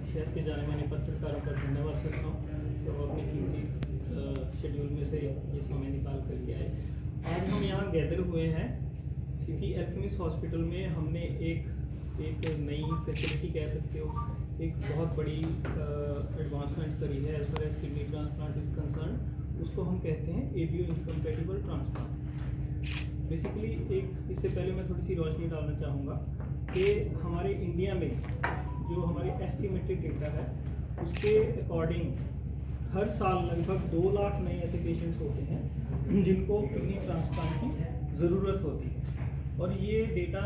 शहर के जाने माने पत्रकारों का धन्यवाद करता हूँ तो अपने कीमती शेड्यूल में से ये समय निकाल करके आए। आज हम यहाँ गैदर हुए हैं क्योंकि अल्केमिस्ट हॉस्पिटल में हमने एक नई फैसिलिटी कह सकते हो, एक बहुत बड़ी एडवांसमेंट करी है as far as kidney transplant is concern. उसको हम कहते हैं एबीओ इनकम्पैटिबल ट्रांसप्लांट। बेसिकली इससे पहले मैं थोड़ी सी रोशनी डालना चाहूँगा कि हमारे इंडिया में जो हमारे एस्टिमेटेड डेटा है उसके अकॉर्डिंग हर साल लगभग 2 लाख नए ऐसे पेशेंट्स होते हैं जिनको किडनी ट्रांसप्लांट की ज़रूरत होती है। और ये डेटा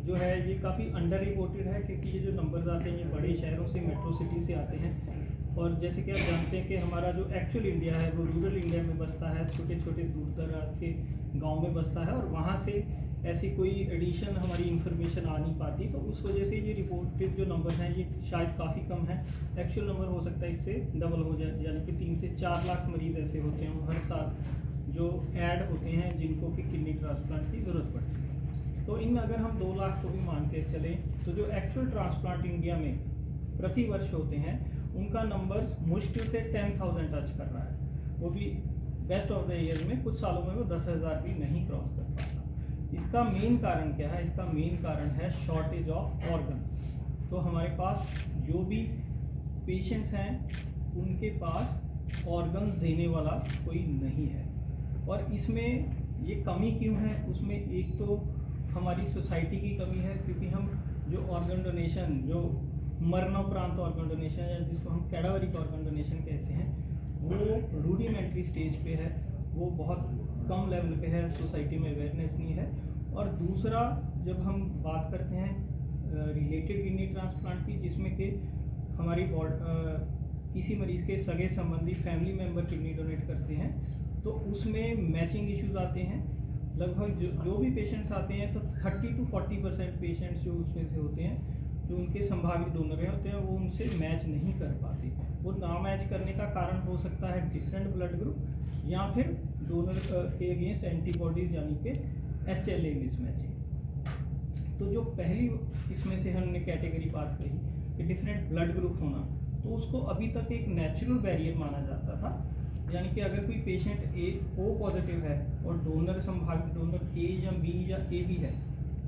जो है ये काफ़ी अंडर रिपोर्टेड है क्योंकि ये जो नंबर्स आते हैं ये बड़े शहरों से, मेट्रो सिटी से आते हैं। और जैसे कि आप जानते हैं कि हमारा जो एक्चुअल इंडिया है वो रूरल इंडिया में बसता है, छोटे छोटे दूर दराज के गांव में बसता है और वहाँ से ऐसी कोई एडिशन हमारी इन्फॉर्मेशन आ नहीं पाती। तो उस वजह से ये रिपोर्टेड जो नंबर हैं ये शायद काफ़ी कम है। एक्चुअल नंबर हो सकता है इससे डबल हो जाए, यानी कि 3 से 4 लाख मरीज़ ऐसे होते हैं हर साल जो ऐड होते हैं जिनको कि किडनी ट्रांसप्लांट की ज़रूरत पड़ती है। तो इन अगर हम 2 लाख को भी मान के चलें तो जो एक्चुअल ट्रांसप्लांट इंडिया में प्रति वर्ष होते हैं उनका नंबर्स मुश्किल से 10,000 टच कर रहा है, वो भी बेस्ट ऑफ द ईयर में। कुछ सालों में वो 10,000 भी नहीं क्रॉस कर पाता। इसका मेन कारण क्या है? इसका मेन कारण है शॉर्टेज ऑफ ऑर्गन। तो हमारे पास जो भी पेशेंट्स हैं उनके पास ऑर्गन्स देने वाला कोई नहीं है। और इसमें ये कमी क्यों है? उसमें एक तो हमारी सोसाइटी की कमी है क्योंकि हम जो ऑर्गन डोनेशन, जो मरणोपरांत ऑर्गन डोनेशन या जिसको हम कैडावरिक ऑर्गन डोनेशन कहते हैं, वो रूडिमेंट्री स्टेज पे है, वो बहुत कम लेवल पे है, सोसाइटी में अवेयरनेस नहीं है। और दूसरा, जब हम बात करते हैं रिलेटेड किडनी ट्रांसप्लांट की जिसमें कि हमारी किसी मरीज़ के सगे संबंधी फैमिली मेम्बर किडनी डोनेट करते हैं तो उसमें मैचिंग इश्यूज आते हैं। लगभग जो भी पेशेंट्स आते हैं तो 30 to 40% पेशेंट्स जो उसमें से होते हैं जो उनके संभावित डोनर होते हैं वो उनसे मैच नहीं कर पाते। वो ना मैच करने का कारण हो सकता है डिफरेंट ब्लड ग्रुप या फिर डोनर के अगेंस्ट एंटीबॉडीज यानी कि HLA मिसमैचिंग। तो जो पहली इसमें से हमने कैटेगरी बात कही कि डिफरेंट ब्लड ग्रुप होना, तो उसको अभी तक एक नेचुरल बैरियर माना जाता था। यानी कि अगर कोई पेशेंट O पॉजिटिव है और डोनर संभावित डोनर A या B या AB है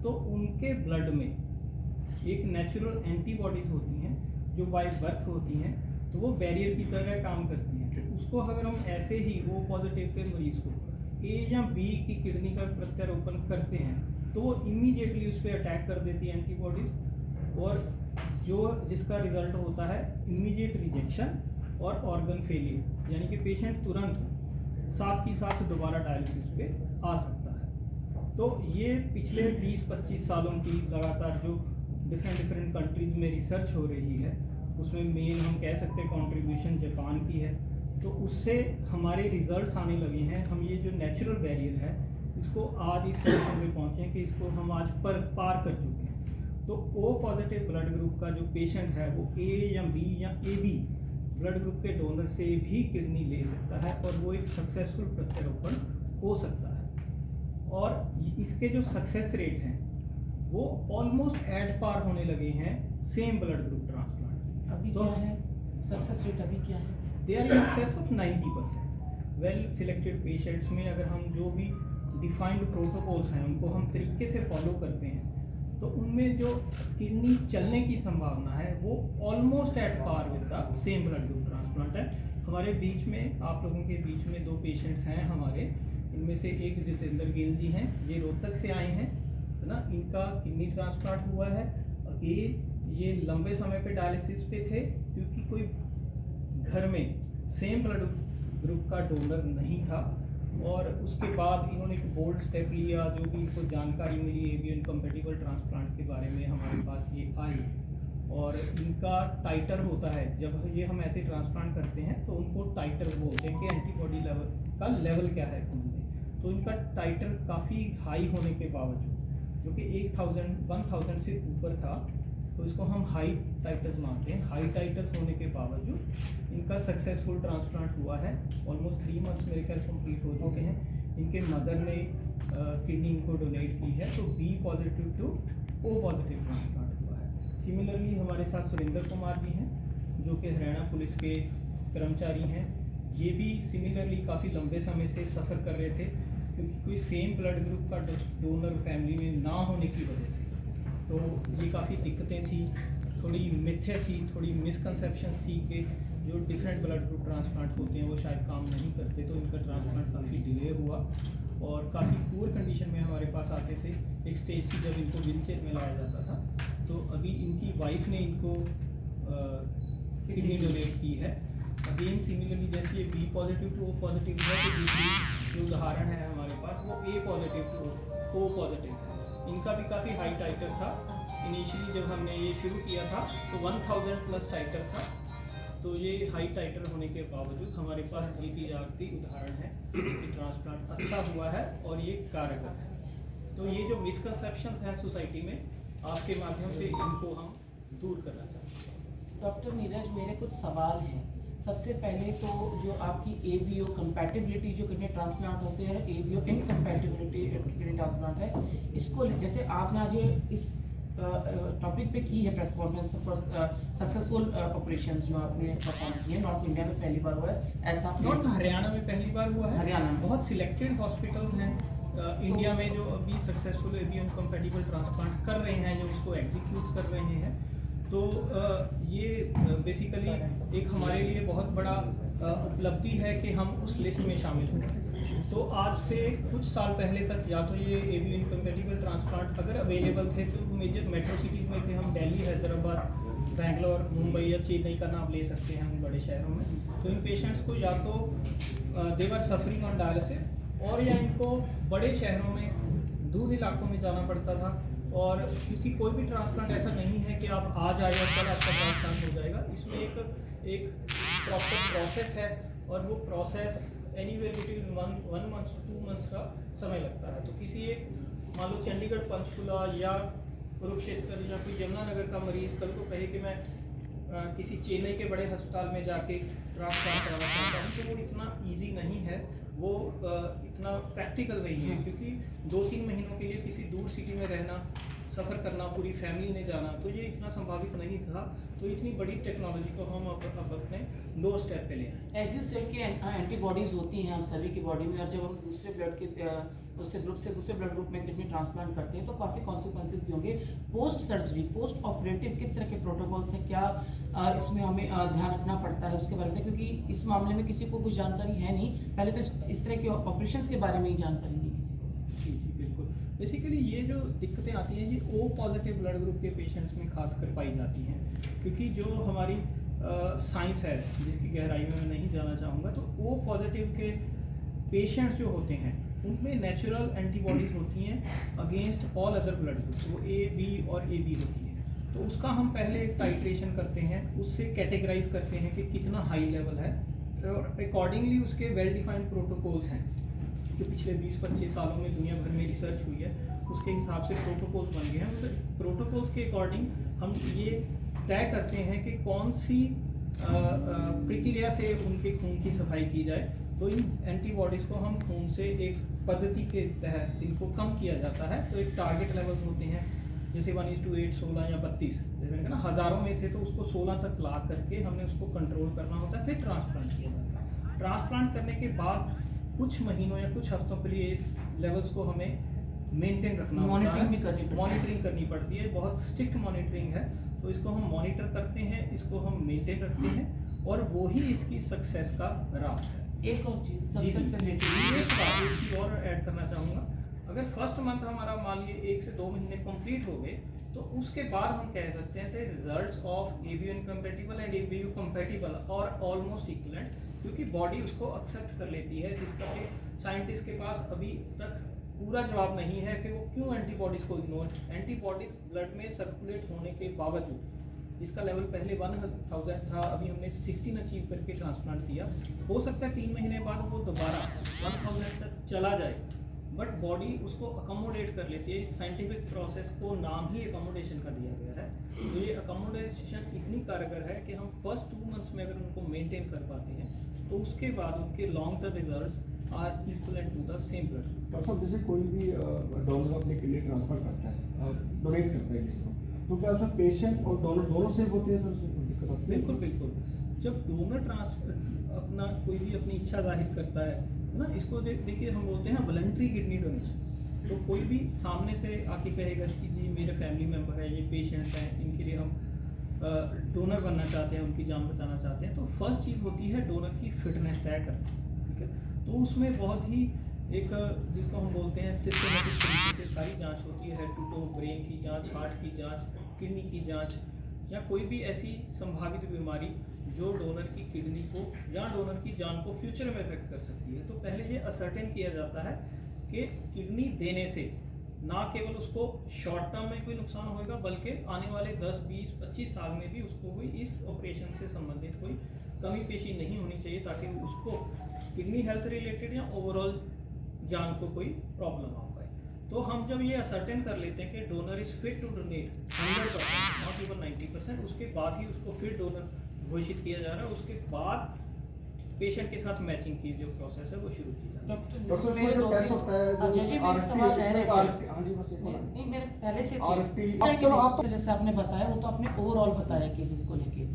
तो उनके ब्लड में एक नेचुरल एंटीबॉडीज होती हैं जो बाय बर्थ होती हैं, तो वो बैरियर की तरह काम करती हैं। तो उसको अगर हम ऐसे ही O पॉजिटिव के मरीज़ को A या B की किडनी का प्रत्यारोपण करते हैं तो वो इमीडिएटली उस पर अटैक कर देती है एंटीबॉडीज़, और जिसका रिजल्ट होता है इमीडिएट रिजेक्शन और ऑर्गन फेलियर, यानी कि पेशेंट तुरंत साथ ही साथ दोबारा डायलिसिस पे आ सकता है। तो ये पिछले 20-25 सालों की लगातार जो डिफरेंट कंट्रीज़ में रिसर्च हो रही है उसमें मेन हम कह सकते हैं कंट्रीब्यूशन जापान की है। तो उससे हमारे रिजल्ट्स आने लगे हैं। हम ये जो नेचुरल बैरियर है इसको आज इस पोजीशन में पहुँचे कि इसको हम आज पार कर चुके हैं। तो O पॉजिटिव ब्लड ग्रुप का जो पेशेंट है वो A या B या AB ब्लड ग्रुप के डोनर से भी किडनी ले सकता है और वो एक सक्सेसफुल प्रत्यारोपण हो सकता है। और इसके जो सक्सेस रेट हैं वो ऑलमोस्ट एट पार होने लगे हैं सेम ब्लड ग्रुप ट्रांसप्लांट। अभी तो क्या है सक्सेस रेट? अभी क्या है? They are in excess of 90%। Well selected patients में अगर हम जो भी डिफाइंड प्रोटोकॉल्स हैं उनको हम तरीके से फॉलो करते हैं तो उनमें जो किडनी चलने की संभावना है वो almost at par with the same blood group transplant है। हमारे बीच में, आप लोगों के बीच में 2 पेशेंट्स हैं हमारे, इनमें से एक जितेंद्र गिल जी हैं, ये रोहतक से आए हैं, है ना। इनका किडनी ट्रांसप्लांट हुआ है। ये लंबे समय पे डायलिसिस पे थे क्योंकि कोई घर में सेम ब्लड ग्रुप का डोनर नहीं था। और उसके बाद इन्होंने एक बोल्ड स्टेप लिया, जो भी इनको जानकारी मिली एबीओ इनकम्पैटिबल ट्रांसप्लांट के बारे में हमारे पास ये आई। और इनका टाइटर होता है, जब ये हम ऐसे ट्रांसप्लांट करते हैं तो उनको टाइटर बोलते हैं कि एंटीबॉडी लेवल का लेवल क्या है खून में। तो इनका टाइटर काफ़ी हाई होने के बावजूद, जो कि 1000 से ऊपर था, तो इसको हम हाई टाइटस मानते हैं। हाई टाइटस होने के बावजूद इनका सक्सेसफुल ट्रांसप्लांट हुआ है। ऑलमोस्ट 3 मंथ्स मेरे ख्याल कंप्लीट हो चुके हैं। इनके मदर ने किडनी इनको डोनेट की है, तो B positive to O positive transplant हुआ है। सिमिलरली हमारे साथ सुरेंद्र कुमार जी हैं जो कि हरियाणा पुलिस के कर्मचारी हैं। ये भी सिमिलरली काफ़ी लंबे समय से सफ़र कर रहे थे क्योंकि कोई सेम ब्लड ग्रुप का डोनर फैमिली में ना होने की वजह से तो ये काफ़ी दिक्कतें थी, थोड़ी मिथ्या थी, थोड़ी मिसकंसेप्शंस थी कि जो डिफरेंट ब्लड ग्रुप ट्रांसप्लांट होते हैं वो शायद काम नहीं करते, तो इनका ट्रांसप्लांट काफ़ी डिले हुआ और काफ़ी पुअर कंडीशन में हमारे पास आते थे। एक स्टेज थी जब इनको व्हीलचेयर में लाया जाता था। तो अभी इनकी वाइफ ने इनको किडनी डोनेट की है। अगेन सिमिलरली जैसे ये B positive to O positive है, तो दूसरी जो उदाहरण है हमारे पास वो A positive to O positive है। इनका भी काफ़ी हाई टाइटर था। इनिशियली जब हमने ये शुरू किया था तो 1000 प्लस टाइटर था। तो ये हाई टाइटर होने के बावजूद हमारे पास जीती जागती उदाहरण है कि ट्रांसप्लांट अच्छा हुआ है और ये कारगर है। तो ये जो मिसकंसेप्शंस हैं सोसाइटी में, आपके माध्यम से इनको हम दूर करना चाहते हैं। डॉक्टर नीरज, मेरे कुछ सवाल हैं। सबसे पहले तो जो आपकी ABO कंपैटिबिलिटी जो किडनी ट्रांसप्लांट होते हैं, ABO इनकम्पैटिबिलिटी किडनी ट्रांसप्लांट है, इसको जैसे आपने आज ये इस टॉपिक पे की है press conference for successful operations जो आपने परफॉर्म किए नॉर्थ इंडिया में पहली बार हुआ है ऐसा? नॉर्थ हरियाणा में पहली बार हुआ है। हरियाणा में बहुत सिलेक्टेड हॉस्पिटल्स हैं इंडिया में जो अभी सक्सेसफुल ABO कंपैटिबल ट्रांसप्लांट कर रहे हैं, जो उसको एग्जीक्यूट कर रहे हैं। तो ये बेसिकली एक हमारे लिए बहुत बड़ा उपलब्धि है कि हम उस लिस्ट में शामिल हैं। तो आज से कुछ साल पहले तक या तो ये ABO इनकम्पैटिबल ट्रांसप्लांट अगर अवेलेबल थे तो मेजर मेट्रो सिटीज़ में थे, हम दिल्ली, हैदराबाद, बेंगलोर, मुंबई या चेन्नई का नाम ले सकते हैं उन बड़े शहरों में। तो इन पेशेंट्स को या तो दे वर सफरिंग ऑन डायलिसिस और या इनको बड़े शहरों में दूर इलाकों में जाना पड़ता था। और क्योंकि कोई भी ट्रांसप्लांट ऐसा नहीं है कि आप आज आए और कल आपका ट्रांसप्लांट हो जाएगा, इसमें एक प्रॉपर प्रोसेस है और वो प्रोसेस एनीवेयर बिटवीन 1 मंथ से 2 मंथ्स का समय लगता है। तो किसी एक मान लो चंडीगढ़, पंचकुला या कुरुक्षेत्र या कोई यमुनानगर का मरीज़ कल को कहे कि मैं किसी चेन्नई के बड़े अस्पताल में जाके ट्रांसप्लांट कराना चाहता हूँ, तो वो इतना ईजी नहीं है, वो इतना प्रैक्टिकल नहीं है। क्योंकि 2-3 महीनों के लिए किसी दूर सिटी में रहना, सफ़र करना, पूरी फैमिली ने जाना, तो ये इतना संभावित नहीं था। तो इतनी बड़ी टेक्नोलॉजी को हम अब अपने 2 स्टेप पे ले आए। एज यू सेड कि एंटीबॉडीज़ होती हैं हम सभी की बॉडी में, और जब हम दूसरे ब्लड के उससे ग्रुप से दूसरे ब्लड ग्रुप में किडनी ट्रांसप्लांट करते हैं तो काफ़ी कॉन्सिक्वेंसेज भी होंगे। पोस्ट सर्जरी, पोस्ट ऑपरेटिव किस तरह के प्रोटोकॉल्स हैं, क्या इसमें हमें ध्यान रखना पड़ता है उसके बारे में? क्योंकि इस मामले में किसी को कोई जानकारी है नहीं, पहले तो इस तरह के ऑपरेशंस के बारे में ही जानकारी नहीं किसी को। जी बिल्कुल। बेसिकली ये जो दिक्कतें आती हैं ये O पॉजिटिव ब्लड ग्रुप के पेशेंट्स में खासकर पाई जाती हैं, क्योंकि जो हमारी साइंस है जिसकी गहराई में मैं नहीं जाना चाहूँगा, तो O पॉजिटिव के पेशेंट्स जो होते हैं उनमें नेचुरल एंटीबॉडीज़ होती हैं against all other blood groups, वो A, B और AB होती हैं। तो उसका हम पहले एक टाइट्रेशन करते हैं, उससे कैटेगराइज करते हैं कि कितना हाई लेवल है और अकॉर्डिंगली उसके वेल डिफाइंड प्रोटोकॉल्स हैं जो पिछले 20-25 सालों में दुनिया भर में रिसर्च हुई है, उसके हिसाब से प्रोटोकॉल्स बन गए हैं। उस प्रोटोकॉल्स के अकॉर्डिंग हम ये तय करते हैं कि कौन सी प्रक्रिया से उनके खून की सफाई की जाए। तो इन एंटीबॉडीज़ को हम खून से एक पद्धति के तहत इनको कम किया जाता है। तो एक टारगेट लेवल्स होते हैं, जैसे 1:8, 16 या 32, जैसे मैंने कहा ना हज़ारों में थे तो उसको 16 तक ला करके हमने उसको कंट्रोल करना होता है, फिर ट्रांसप्लांट किया जाता है। ट्रांसप्लांट करने के बाद कुछ महीनों या कुछ हफ्तों के लिए इस लेवल्स को हमें मेंटेन रखना होता है, मॉनिटरिंग करनी पड़ती है, बहुत स्ट्रिक्ट मॉनिटरिंग है। तो इसको हम मॉनिटर करते हैं, इसको हम मेंटेन रखते हैं और वो ही इसकी सक्सेस का राज है। एक और चीज़ सक्सेस से रिलेटेड एक चीज़ और ऐड करना चाहूँगा। अगर फर्स्ट मंथ हमारा मान लीजिए 1 से 2 महीने कंप्लीट हो गए तो उसके बाद हम कह सकते हैं कि results of ABO incompatible and ABO compatible और ऑलमोस्ट इक्वलेंट, क्योंकि बॉडी उसको एक्सेप्ट कर लेती है, जिसका कि साइंटिस्ट के पास अभी तक पूरा जवाब नहीं है कि वो क्यों एंटीबॉडीज़ को इग्नोर, एंटीबॉडीज ब्लड में सर्कुलेट होने के बावजूद, जिसका लेवल पहले 1000 था, अभी हमने 16 अचीव करके ट्रांसप्लांट किया। हो सकता है 3 महीने बाद वो दोबारा 1000 तक चला जाए, बट बॉडी उसको अकोमोडेट कर लेती है। इस साइंटिफिक प्रोसेस को नाम ही अकोमोडेशन का दिया गया है। तो ये अकोमोडेशन इतनी कारगर है कि हम फर्स्ट 2 मंथ्स में अगर उनको मेंटेन कर पाते हैं तो उसके बाद उनके long term results are equivalent to the same blood. Doctor साहब, जैसे कोई भी डोनर अपने किडनी ट्रांसफर करता है, डोनेट करता है किसी को, तो क्या उसमें पेशेंट और डोनर दोनों सेफ होते हैं सर, उसमें कोई दिक्कत आती है? बिल्कुल बिल्कुल। जब डोनर अपना कोई भी अपनी इच्छा जाहिर करता है ना, इसको देखिए हम बोलते हैं वॉलंटरी किडनी डोनेशन। तो कोई भी सामने से आके कहेगा कि जी मेरे फैमिली मेम्बर है, ये पेशेंट हैं, इनके लिए हम डोनर बनना चाहते हैं, उनकी जान बचाना चाहते हैं, तो फर्स्ट चीज़ होती है डोनर की फिटनेस तय करना, ठीक है। तो उसमें बहुत ही एक जिसको हम बोलते हैं सिस्टमेटिक तरीके से सारी जांच होती है, हेड टू टो, ब्रेन की जांच, हार्ट की जांच, किडनी की जांच, या कोई भी ऐसी संभावित बीमारी जो डोनर की किडनी को या डोनर की जान को फ्यूचर में इफेक्ट कर सकती है। तो पहले ये असर्टेन किया जाता है कि किडनी देने से ना केवल उसको शॉर्ट टर्म में कोई नुकसान होगा, बल्कि आने वाले 10, 20, 25 साल में भी उसको कोई इस ऑपरेशन से संबंधित कोई कमी पेशी नहीं होनी चाहिए, ताकि उसको किडनी हेल्थ रिलेटेड या ओवरऑल जान को कोई प्रॉब्लम ना पाए। तो हम जब ये असर्टेन कर लेते हैं कि donor is fit to donate 100%, not even 90%, उसके बाद ही उसको फिट डोनर घोषित किया जा रहा है। उसके बाद पेशेंट के साथ मैचिंग की जो प्रोसेस है वो शुरू की जाती है। डॉक्टर साहब मेरे टेस्ट होता है जो जी मेरे RFT सवाल रह रहे थे। हाँ जी बस एक मिनट। नहीं मेरे पहले से RFT थे। चलो आप तो जैसे आपने बताया वो तो आपने ओवरऑल बताया केसेस को लेके।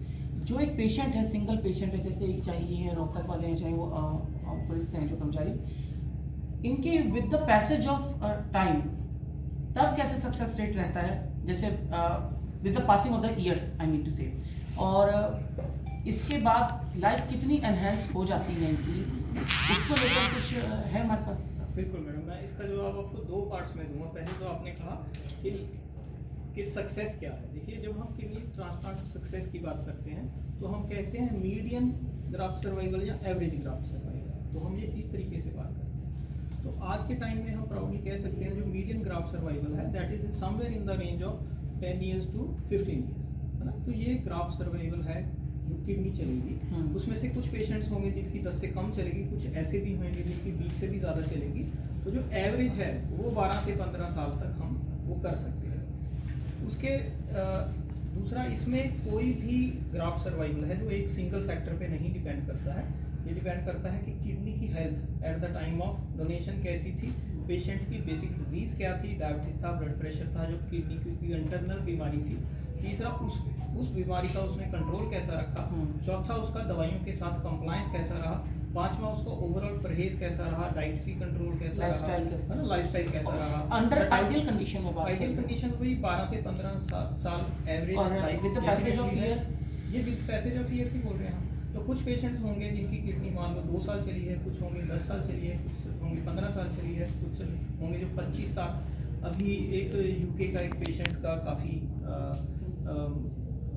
जो एक पेशेंट है, सिंगल पेशेंट है, जैसे चाहे ये है रोहतक वाले हैं, चाहे वो पुलिस से हैं जो कर्मचारी, इनके with the passage of time तब कैसे सक्सेस रेट रहता है, जैसे with the passing of the years I mean to say, और इसके बाद लाइफ कितनी एनहेंस हो जाती है इनकी, उसको लेकर कुछ है हमारे पास? बिल्कुल मैडम, मैं इसका जवाब आपको 2 पार्ट्स में दूंगा। पहले तो आपने कहा कि सक्सेस क्या है। देखिए जब हम किडनी ट्रांसप्लांट सक्सेस की बात करते हैं तो हम कहते हैं मीडियन ग्राफ्ट सर्वाइवल या एवरेज ग्राफ्ट सर्वाइवल। तो हम ये इस तरीके से बात करते हैं। तो आज के टाइम में हम प्राउडली कह सकते हैं जो मीडियन ग्राफ्ट सर्वाइवल है that is somewhere in the range of 10 years to 15 years, है ना। तो ये ग्राफ्ट सर्वाइवल है जो किडनी चलेगी। उसमें से कुछ पेशेंट्स होंगे जिनकी 10 से कम चलेगी, कुछ ऐसे भी होंगे जिनकी 20 से भी ज़्यादा चलेगी। तो जो एवरेज है वो 12 से 15 साल तक हम वो कर सकते हैं। उसके दूसरा, इसमें कोई भी ग्राफ्ट सर्वाइवल है जो एक सिंगल फैक्टर पे नहीं डिपेंड करता है। ये डिपेंड करता है कि किडनी की health at the time of donation कैसी थी, पेशेंट्स की बेसिक डिजीज क्या थी, डायबिटीज था, ब्लड प्रेशर था, जो किडनी की इंटरनल बीमारी थी। तीसरा, उस बीमारी का उसने कंट्रोल कैसा रखा। चौथा, उसका दवाइयों के साथ कंप्लायंस कैसा रहा। पांचवा, उसको ओवरऑल परहेज कैसा रहा, डाइट की कंट्रोल कैसा रहा, लाइफस्टाइल कैसा रहा। अंडर आइडियल कंडीशन में बात आइडियल करें। कंडीशन वही 12 से 15 साल एवरेज और with the passage of year? ये विद पैसेज ऑफ ईयर की बोल रहे हैं हम। तो कुछ पेशेंट्स होंगे जिनकी किडनी मान लो 2 साल चली है, कुछ होंगे 10 साल चली है, कुछ होंगे 15 साल चली है, कुछ होंगे जो 25 साल। अभी एक यूके का एक पेशेंट का काफ़ी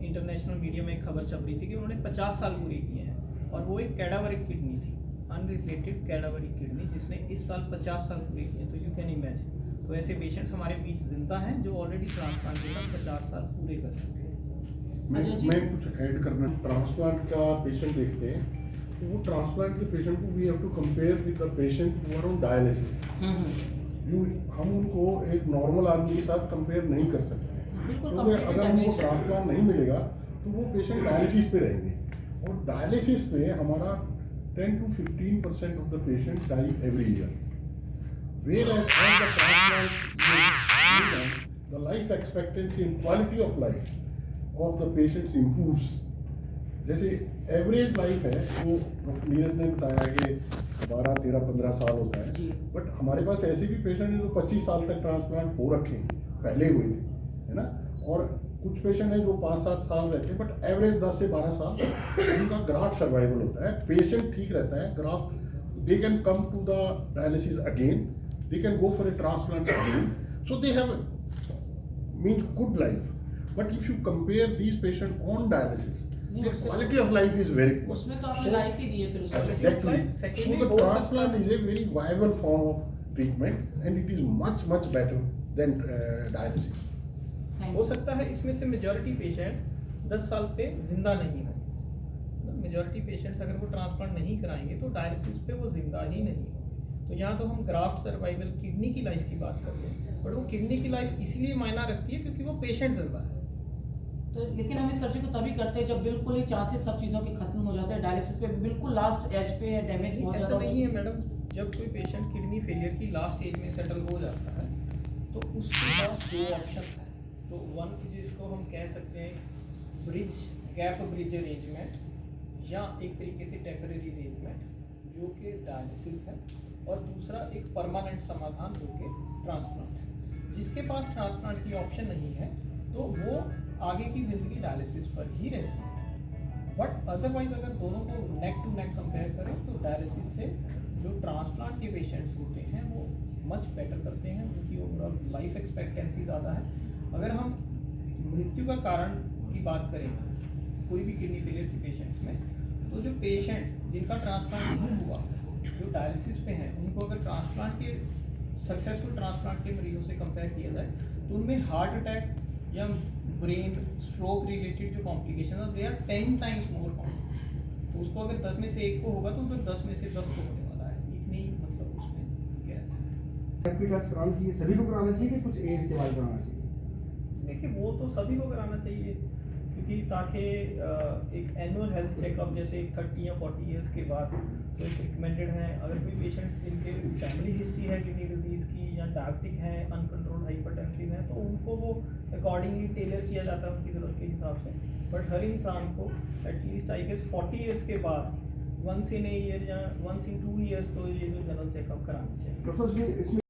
इंटरनेशनल मीडिया में एक खबर छप रही थी कि उन्होंने 50 साल पूरे किए हैं और वो एक कैडावरिक किडनी थी, अनरिलेटेड कैडावरिक किडनी, जिसने इस साल 50 साल पूरे किए। तो यू कैन इमेजिन। तो ऐसे पेशेंट्स हमारे बीच जिंदा हैं जो ऑलरेडी ट्रांसप्लांट के बाद 50 साल पूरे कर चुके हैं। मैं कुछ ऐड करना, ट्रांसप्लांट का पेशेंट देखते हैं तो वो ट्रांसप्लांट के पेशेंट को we have to compare with the patient who are on dialysis. हम उनको एक नॉर्मल आदमी के साथ कंपेयर नहीं कर सकते हैं, क्योंकि अगर उनको ट्रांसप्लांट नहीं मिलेगा तो वो पेशेंट डायलिसिस पे रहेंगे। और डायलिसिस पे हमारा 10 to 15% of the patient die every year, whereas on the transplant the life expectancy and quality of life of the patients improves. जैसे एवरेज लाइफ है वो डॉक्टर नीरज ने बताया कि 12, 13, 15 साल होता है, बट हमारे पास ऐसे भी पेशेंट हैं जो 25 साल तक ट्रांसप्लांट हो रखे हैं, पहले हुए थे, है ना। और कुछ पेशेंट हैं जो 5-7 साल रहते हैं, बट एवरेज 10 से 12 साल उनका ग्राफ्ट सर्वाइवल होता है। पेशेंट ठीक रहता है, graft they can come to the dialysis again, they can go for a transplant again, so they have means good life. But if you compare these patients on dialysis, their quality of life is very poor. उसमें तो आपने life ही दी है फिर उसमें। Exactly. Secondly, So the transplant is a very viable form of treatment, and it is much better than dialysis. हो सकता है इसमें से मेजॉरिटी पेशेंट 10 साल पे जिंदा नहीं होंगे। मेजॉरिटी पेशेंट्स अगर वो ट्रांसप्लांट नहीं कराएंगे तो डायलिसिस पे वो जिंदा ही नहीं होंगे। तो यहाँ तो हम ग्राफ्ट सर्वाइवल किडनी की लाइफ की बात कर रहे हैं, बट वो किडनी की लाइफ इसलिए मायना रखती है क्योंकि वो पेशेंट जिंदा है। तो लेकिन हम इस सर्जरी को तभी करते हैं जब बिल्कुल ही चांसेस सब चीज़ों के खत्म हो जाते हैं, डायलिसिस पे बिल्कुल लास्ट एज पे है, डैमेज बहुत ऐसा ज़्यादा नहीं है मैडम। जब कोई पेशेंट किडनी फेलियर की लास्ट एज में सेटल हो जाता है तो उसके पास 2 ऑप्शन है। तो वन जिसको हम कह सकते हैं ब्रिज गैप ब्रिज अरेंजमेंट या एक तरीके से टेम्परेरी अरेंजमेंट जो कि डायलिसिस है, और दूसरा एक परमानेंट समाधान जो कि ट्रांसप्लांट है। जिसके पास ट्रांसप्लांट की ऑप्शन नहीं है तो वो आगे की ज़िंदगी डायलिसिस पर ही रहती है। बट अदरवाइज अगर दोनों को नेक टू नेक कंपेयर करें तो डायलिसिस से जो ट्रांसप्लांट के पेशेंट्स होते हैं वो मच बेटर करते हैं, उनकी ओवरऑल लाइफ एक्सपेक्टेंसी ज़्यादा है। अगर हम मृत्यु का कारण की बात करें कोई भी किडनी फेलियर के पेशेंट्स में, तो जो पेशेंट्स जिनका ट्रांसप्लांट नहीं हुआ जो डायलिसिस पे हैं, उनको अगर ट्रांसप्लांट के सक्सेसफुल ट्रांसप्लांट के मरीजों से कंपेयर किया जाए तो उनमें हार्ट अटैक या ब्रेन स्ट्रोक रिलेटेड जो कॉम्प्लिकेशन है they are 10 times more common. तो उसको अगर 10 में से 1 को होगा तो उनको 10 में से 10 को होने वाला है, इतनी मतलब उसमें क्या है। एफपी टेस्ट कराना चाहिए, सभी को कराना चाहिए कि कुछ एज के बाद कराना चाहिए? देखिए वो तो सभी को कराना चाहिए, क्योंकि ताकि एक एनुअल हेल्थ चेकअप जैसे 30 या 40 ईयर्स के बाद तो एक रिकमेंडेड है। अगर कोई पेशेंट्स जिनके फैमिली हिस्ट्री है किडनी डिजीज़ की या डायबिटिक है, अनकंट्रोल्ड हाइपरटेंसिव है, तो उनको वो अकॉर्डिंगली टेलर किया जाता है उनकी ज़रूरत के हिसाब से। बट हर इंसान को एटलीस्ट आई गेस 40 ईयर्स के बाद वंस इन ए ईयर या वंस इन 2 ईयर्स तो ये जो जनरल चेकअप कराना चाहिए। डॉक्टर साहब इसमें